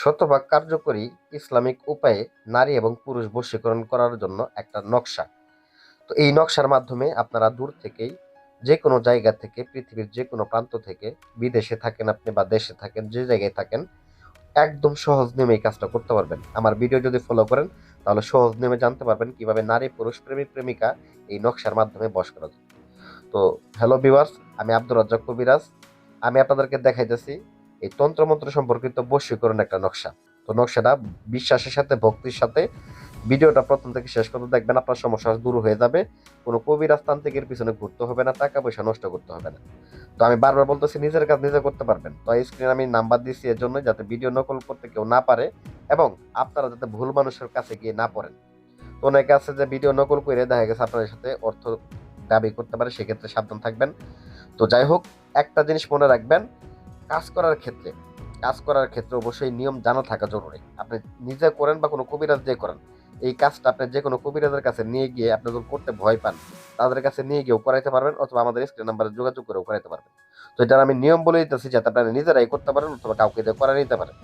শতভাগ কার্যকরী ইসলামিক উপায়ে নারী এবং পুরুষ বশীকরণ করার জন্য একটা নকশা। তো এই নকশার মাধ্যমে আপনারা দূর থেকেই যে কোনো জায়গা থেকে, পৃথিবীর যে কোনো প্রান্ত থেকে, বিদেশে থাকেন আপনি বা দেশে থাকেন, যে জায়গায় থাকেন, একদম সহজ নিয়মে এই কাজটা করতে পারবেন। আমার ভিডিও যদি ফলো করেন তাহলে সহজ নিয়মে জানতে পারবেন কিভাবে নারী পুরুষ প্রেমিক প্রেমিকা এই নকশার মাধ্যমে বশ করা যায়। তো হ্যালো ভিউয়ার্স, আমি আব্দুর রাজ্জাক কবিরাজ। আমি আপনাদেরকে দেখাইতেছি এই তন্ত্রমন্ত্র সম্পর্কিত বশীকরণ একটা নকশা। তো নকশাটা বিশ্বাসের সাথে, ভক্তির সাথে ভিডিওটা প্রথম থেকে শেষ পর্যন্ত দেখবেন, আপনার সমস্যা দূর হয়ে যাবে। কোনো কবিরাজ তান্ত্রিকের পিছনে ঘুরতে হবে না, টাকা পয়সা নষ্ট করতে হবে না। তো আমি বারবার বলতেছি, নিজের কাজ নিজে করতে পারবেন। তো এই স্ক্রিনে আমি নাম্বার দিচ্ছি এর জন্য, যাতে ভিডিও নকল করতে কেউ না পারে এবং আপনারা যাতে ভুল মানুষের কাছে গিয়ে না পড়েন। তো অনেকে আছে যে ভিডিও নকল করে দেখা গেছে আপনাদের সাথে অর্থ দাবি করতে পারে, সেক্ষেত্রে সাবধান থাকবেন। তো যাই হোক, একটা জিনিস মনে রাখবেন, কাজ করার ক্ষেত্রে অবশ্যই নিয়ম জানা থাকা জরুরি। আপনি নিজে করেন বা কোনো কবিরাজ দিয়ে করেন, এই কাজটা আপনি যে কোনো কবিরাজের কাছে নিয়ে গিয়ে, আপনি যখন করতে ভয় পান, তাদের কাছে নিয়ে গিয়েও করাইতে পারবেন, অথবা আমাদের স্ক্রিন নাম্বারে যোগাযোগ করেও করাইতে পারবেন। তো এটার আমি নিয়ম বলে দিতেছি, যাতে আপনারা নিজেরাই করতে পারেন অথবা কাউকে দিয়ে করা নিতে পারেন।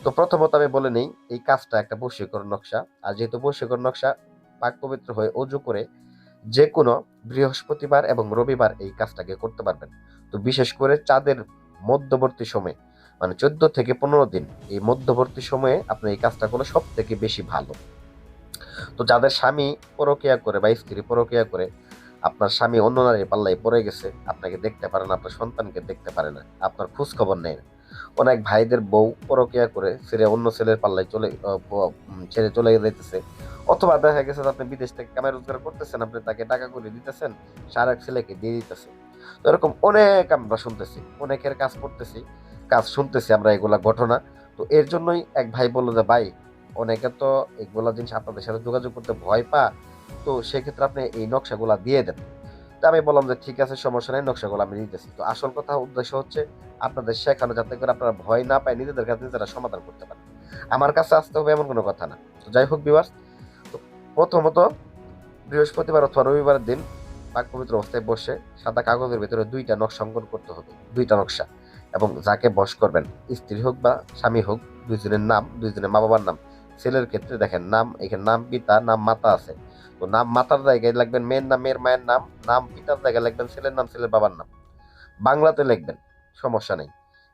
তো প্রথমত আমি বলে নেই, এই কাজটা একটা বশীকরণ নকশা। আর যেহেতু বশীকরণ নকশা, পাক পবিত্র হয়ে অজু করে যে কোনো বৃহস্পতিবার এবং রবিবার এই কাজটাকে করতে পারবেন। তো বিশেষ করে চাঁদের মধ্যবর্তী সময়ে, মানে 14 থেকে 15 দিন, এই মধ্যবর্তী সময়ে আপনি এই কাজটা করলে সব থেকে বেশি ভালো। তো যাদের স্বামী পরকীয়া করে বা স্ত্রী পরকীয়া করে, আপনার স্বামী অন্য নারীর পাল্লায় পড়ে গেছে, আপনাকে দেখতে পারে না, আপনার সন্তানকে দেখতে পারে না, আপনার খোঁজ খবর নেয় না। অনেক ভাইদের বউ পরকীয়া করে ছেড়ে অন্য ছেলের পাল্লায় ছেড়ে চলে যাইতেছে। অথবা দেখা গেছে যে আপনি বিদেশ থেকে কামাই রোজগার করতেছেন, আপনি তাকে টাকা করে দিতেছেন, সে আরেক ছেলেকে দিয়ে দিতেছে। তো এরকম অনেক আমরা শুনতেছি, অনেকের কাজ করতেছি, কাজ শুনতেছি আমরা এগুলা ঘটনা। তো এর জন্যই এক ভাই বললো যে ভাই, অনেকে তো এগুলা জিনিস আপনাদের সাথে যোগাযোগ করতে ভয় পা, তো সেক্ষেত্রে আপনি এই নকশাগুলা দিয়ে দেন। তো আমি বললাম যে ঠিক আছে, সমস্যা নেই, নকশাগুলো আমি নিতেছি। তো আসল কথা, উদ্দেশ্য হচ্ছে আপনাদের শেখানো, যাতে করে আপনারা ভয় না পায়, নিজেদের কাছে নিজেরা সমাধান করতে পারেন। আমার কাছে আসতে হবে এমন কোনো কথা না। তো যাই হোক ভিউয়ার্স, তো প্রথমত বৃহস্পতিবার অথবা রবিবারের দিন পাক পবিত্র অবস্থায় বসে সাদা কাগজের ভিতরে 2টা নকশা অঙ্কন করতে হবে, 2টা নকশা। এবং যাকে বশ করবেন, স্ত্রী হোক বা স্বামী হোক, দুইজনের নাম, দুইজনের মা বাবার নাম। ছেলের ক্ষেত্রে দেখেন নাম, এখানে নাম পিতা, নাম মাতা আছে। তো নাম মাতার জায়গায় লিখবেন মেয়ের নাম, মেয়ের মায়ের নাম। নাম পিতার জায়গায় লিখবেন ছেলের নাম, ছেলের বাবার নাম। বাংলাতে লিখবেন, সমস্যা নেই।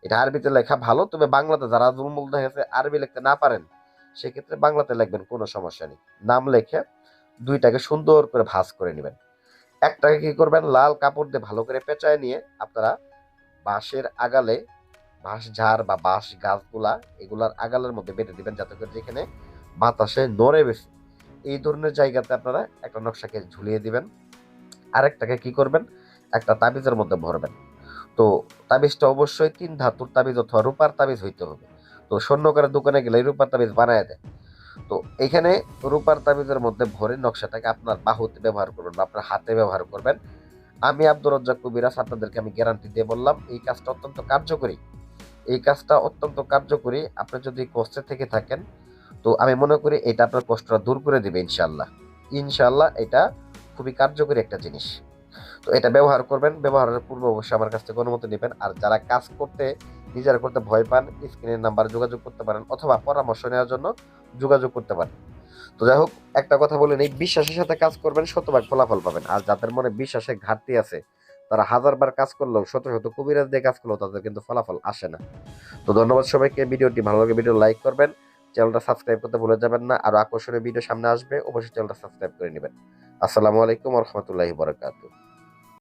এটা আরবিতে লেখা ভালো, তবে বাংলাতে যারা দুর্মূল দেখা গেছে আরবি লিখতে না পারেন, সেক্ষেত্রে বাংলাতে লিখবেন, কোনো সমস্যা নেই। নাম লেখে 2টাকে সুন্দর করে ভাঁজ করে নেবেন। একটাকে কি করবেন, লাল কাপড় দিয়ে ভালো করে পেঁচায় নিয়ে আপনারা বাঁশের আগালে, বাঁশ ঝাড় বা বাঁশ গাছগুলা, এগুলার আগালের মধ্যে বেঁধে দিবেন, যাতে করে যেখানে বাতাসে নড়ে বেশি, এই ধরনের জায়গাতে আপনারা একটা নকশাকে ঝুলিয়ে দিবেন। আরেকটাকে কি করবেন, একটা তাবিজের মধ্যে ভরবেন। তো তাবিজটা অবশ্যই 3 ধাতুর তাবিজ অথবা রূপার তাবিজ হইতে হবে। তো স্বর্ণকারের দোকানে গেলে রূপার তাবিজ বানায় দেয়। তো এখানে রূপার তাবিজের মধ্যে ভরে নকশাটাকে আপনার বাহুতে ব্যবহার করবেন বা আপনার হাতে ব্যবহার করবেন। আমি আব্দুর রাজ্জাক কবিরাজ আপনাদেরকে আমি গ্যারান্টি দিয়ে বললাম, এই কাজটা অত্যন্ত কার্যকরী। এই কাজটা অত্যন্ত কার্যকরী। আপনি যদি কষ্টে থেকে থাকেন, তো আমি মনে করি এটা আপনার কষ্টটা দূর করে দেবে ইনশাআল্লাহ। ইনশাআল্লাহ এটা খুবই কার্যকরী একটা জিনিস। তো এটা ব্যবহার করবেন, ব্যবহারের পূর্বে অবশ্যই আমার কাছ থেকে অনুমতি নেবেন। আর যারা কাজ করতে, নিজেরা করতে ভয় পান, স্ক্রিনের নাম্বারে যোগাযোগ করতে পারেন, অথবা পরামর্শ নেওয়ার জন্য যোগাযোগ করতে পারেন। তো যাই হোক, একটা কথা বলে নেই, বিশ্বাসের সাথে কাজ করবেন, শতভাগ ফলাফল পাবেন। আর যাদের মনে বিশ্বাসের ঘাটতি আছে, তারা 1000 বার কাজ করলেও, শত শত কবিরাজ দিয়ে কাজ করলেও তাদের কিন্তু ফলাফল আসে না। তো ধন্যবাদ সবাইকে। ভিডিওটি ভালো লাগে ভিডিও লাইক করবেন, চ্যানেলটা সাবস্ক্রাইব করতে ভুলে যাবেন না। আরো আকর্ষণীয় ভিডিও সামনে আসবে, অবশ্যই চ্যানেলটা সাবস্ক্রাইব করে নেবেন। আসসালামু আলাইকুম ওয়া রাহমাতুল্লাহি ওয়া বারাকাতুহু।